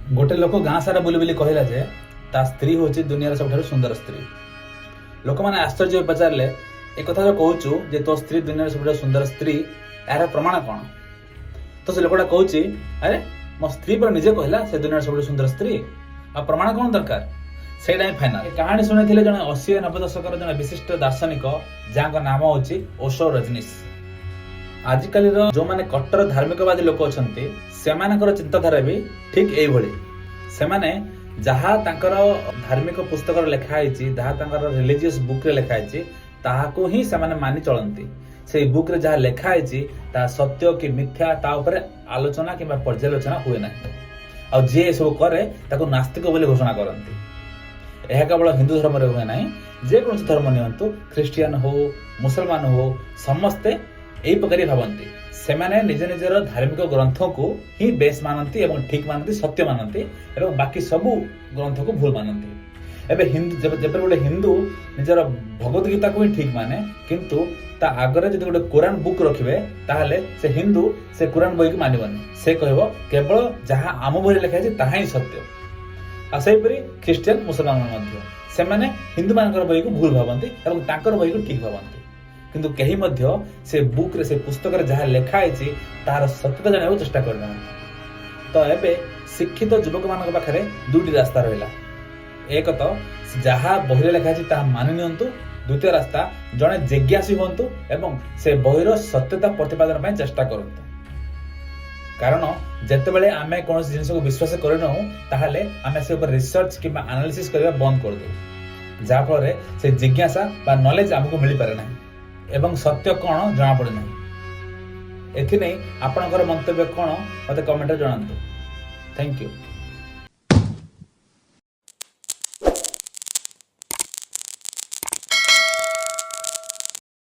गोटे लोक गाँ सारा बुली बुली कहला जे ता स्त्री हूँ दुनिया सब सुंदर स्त्री। लोक मैंने आश्चर्य पचारे एक कथा जो कहूँ जे तो स्त्री दुनिया सब सुंदर स्त्री यार प्रमाण कौन। तो से लोकटा कहूँ अरे मो स्त्री पर निजे कहला से दुनिया सब सुंदर स्त्री आ प्रमाण कौन दरकार से फाइनाल। कहानी शुणी जन 80-90 दशक जन विशिष्ट दार्शनिक जहाँ नाम हूँ ओशो रजनीश। आजिकल जो माने कट्टर धार्मिकवादी लोक अच्छा से चिंताधारा भी ठीक यही सेमाने जहाँ तांकर धार्मिक पुस्तक लिखाई जहाँ रिलीजियस बुक रे लिखाई ताहाको ही सेमाने मानि चलती। से बुक रे जहाँ लिखाई ता सत्य कि मिथ्या ता उपरे आलोचना कि पर्यालोचना हुए ना और जी सब करे ताको नास्तिक बोली घोषणा करती। यह केवल हिंदू धर्म हुए ना जेकोसी धर्म नियंतु ख्रीस्टियान हो मुसलमान हो समस्ते यही प्रकार भावती। सेमाने निज निजर धार्मिक ग्रंथ को ही बेस मानती एवं ठीक मानती सत्य मानती एवं बाकी सबू ग्रंथ को भूल मानती। एबे हिंदू जब गोटे हिंदू निजर भगवत गीता को ही ठीक माने किंतु ता आगरे जब गोटे कुरान बुक रखिबे ताहले से हिंदू से कुरान बही को मानिबनी। से कहबो केवल जहाँ आम बही लिखा है ताहा ही सत्य। आ सेहीपरि ख्रीस्टियान मुसलमान मध्य सेमाने हिंदू मानकर बही को भूल भावती एवं तांकर बही को ठीक भावती किंतु कहीं मध्य से बुक रे से पुस्तक रे जहाँ लिखाई तार सत्यता जाना चेष्टा करना। तो एबे शिक्षित युवक मान पाखे दुटी रास्ता रहा। एक तो जहाँ बही लिखाई ताहा मानि नियंतु, द्वितीय रास्ता जड़े जिज्ञासी हूँ एवं से बहीर सत्यता प्रतिपादन पर चेष्टा करतु। कारण जितेबाला आम कौन जिन को विश्वास करना ताहले आम से रिसर्च कि एनालिसिस करने बंद कर दो जहाँफल से जिज्ञासा बा नॉलेज आमको मिल पारे ना एवं सत्य कौन जना पड़े ना। एथि आपणकर मंतव्य कौन मत कमेंट जनातु। Thank you.